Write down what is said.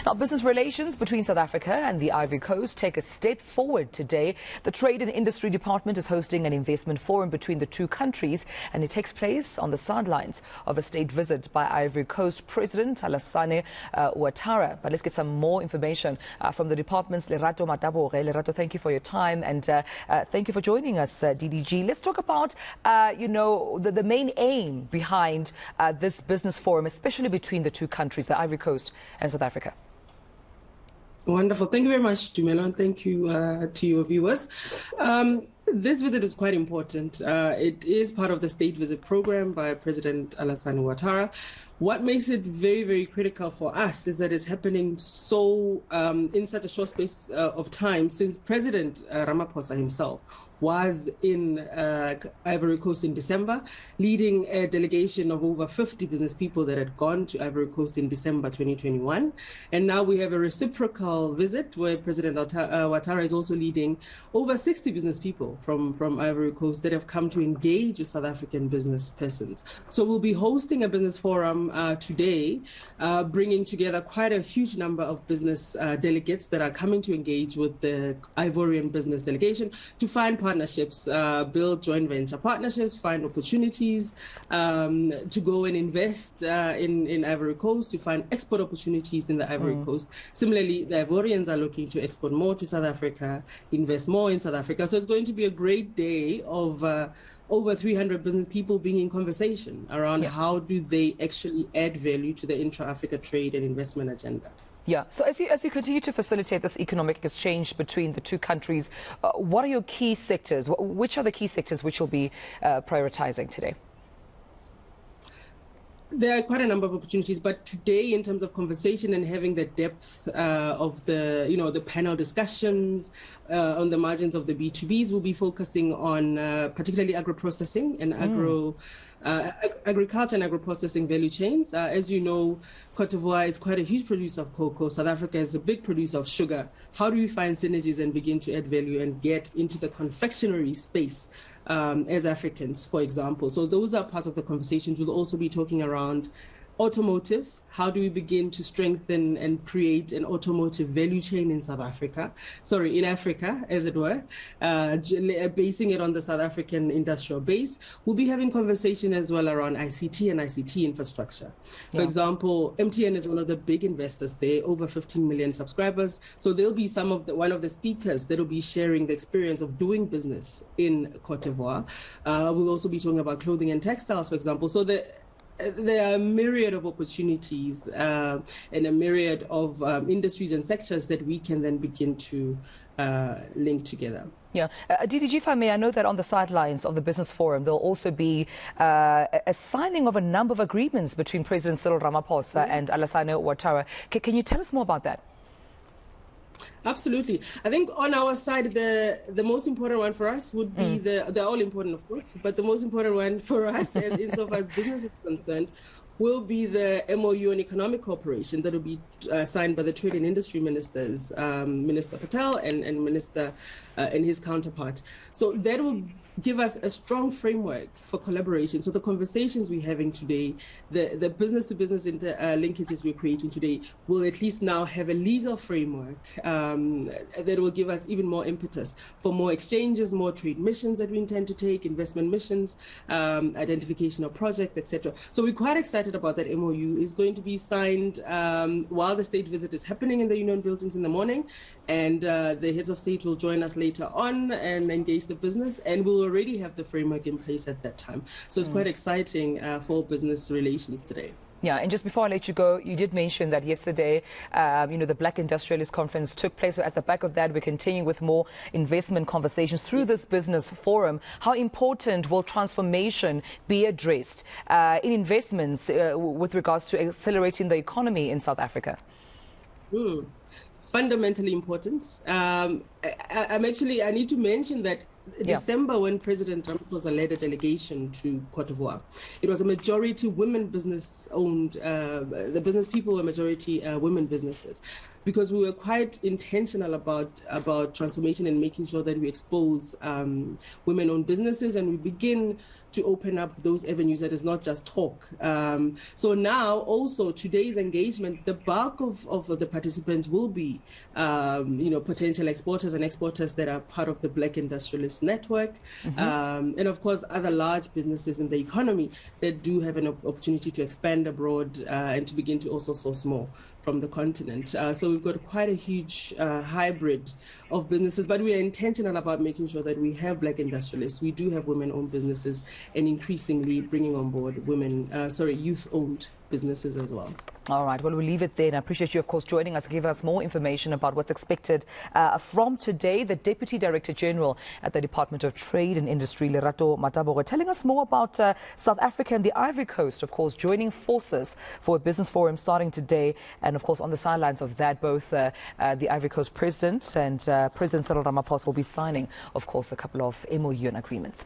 Now, business relations between South Africa and the Ivory Coast take a step forward today. The Trade and Industry Department is hosting an investment forum between the two countries, and it takes place on the sidelines of a state visit by Ivory Coast President Alassane Ouattara. But let's get some more information from the department's Lerato Mataboge. Lerato, thank you for your time, and thank you for joining us, DDG. Let's talk about, the main aim behind this business forum, especially between the two countries, the Ivory Coast and South Africa. Wonderful. Thank you very much, Tumelo, and thank you to your viewers. This visit is quite important. It is part of the state visit program by President Alassane Ouattara. What makes it very, very critical for us is that it's happening so in such a short space of time, since President Ramaphosa himself was in Ivory Coast in December, leading a delegation of over 50 business people that had gone to Ivory Coast in December 2021. And now we have a reciprocal visit where President Ouattara is also leading over 60 business people from Ivory Coast that have come to engage with South African business persons. So we'll be hosting a business forum today, bringing together quite a huge number of business delegates that are coming to engage with the Ivorian business delegation to find partnerships, build joint venture partnerships, find opportunities to go and invest in Ivory Coast, to find export opportunities in the Ivory Coast. Similarly, the Ivorians are looking to export more to South Africa, invest more in South Africa. So it's going to be a great day of over 300 business people being in conversation around how do they actually add value to the intra-Africa trade and investment agenda. Yeah, so as you continue to facilitate this economic exchange between the two countries, what are your key sectors? Which are the key sectors which you'll be prioritizing today? There are quite a number of opportunities, but today, in terms of conversation and having the depth of the panel discussions on the margins of the B2Bs, we'll be focusing on particularly agro-processing and agriculture and agro-processing value chains. As you know, Cote d'Ivoire is quite a huge producer of cocoa. South Africa is a big producer of sugar. How do we find synergies and begin to add value and get into the confectionery space as Africans, for example? So those are parts of the conversations. We'll also be talking around automotives. How do we begin to strengthen and create an automotive value chain in in Africa, as it were, basing it on the South African industrial base. We'll be having conversation as well around ICT and ICT infrastructure. For example, MTN is one of the big investors there, over 15 million subscribers. So there'll be one of the speakers that will be sharing the experience of doing business in Cote d'Ivoire. We'll also be talking about clothing and textiles, for example. So there are a myriad of opportunities and a myriad of industries and sectors that we can then begin to link together. Yeah. DDG, if I may, I know that on the sidelines of the business forum, there'll also be a signing of a number of agreements between President Cyril Ramaphosa and Alassane Ouattara. Can you tell us more about that? Absolutely. I think on our side, the most important one for us would be they're all important, of course, but the most important one for us, insofar as business is concerned, will be the MOU on economic cooperation that will be signed by the Trade and Industry Ministers, Minister Patel and Minister and his counterpart. So that will give us a strong framework for collaboration. So the conversations we're having today, the business-to-business linkages we're creating today will at least now have a legal framework that will give us even more impetus for more exchanges, more trade missions that we intend to take, investment missions, identification of projects, etc. So we're quite excited about that MOU. It's going to be signed while the state visit is happening in the Union buildings in the morning, and the heads of state will join us later on and engage the business, and we'll already have the framework in place at that time. So it's quite exciting for business relations today. Yeah, and just before I let you go, you did mention that yesterday, the Black Industrialist Conference took place. So at the back of that, we're continuing with more investment conversations through this business forum. How important will transformation be addressed in investments with regards to accelerating the economy in South Africa? Fundamentally important. I need to mention that December, when President Ramaphosa led a delegation to Cote d'Ivoire, it was a majority women business-owned, the business people were majority women businesses, because we were quite intentional about transformation and making sure that we expose women-owned businesses, and we begin to open up those avenues that is not just talk. So now also today's engagement, the bulk of the participants will be, potential exporters and exporters that are part of the Black Industrialist Network, and of course other large businesses in the economy that do have an opportunity to expand abroad and to begin to also source more from the continent. So we've got quite a huge hybrid of businesses, but we are intentional about making sure that we have Black industrialists. We do have women-owned businesses, and increasingly bringing on board youth-owned businesses as well. All right, well, we'll leave it there. And I appreciate you, of course, joining us to give us more information about what's expected from today. The Deputy Director General at the Department of Trade and Industry, Lerato Mataboge, telling us more about South Africa and the Ivory Coast, of course, joining forces for a business forum starting today. And, of course, on the sidelines of that, both the Ivory Coast President and President Cyril Ramaphosa will be signing, of course, a couple of MOU and agreements.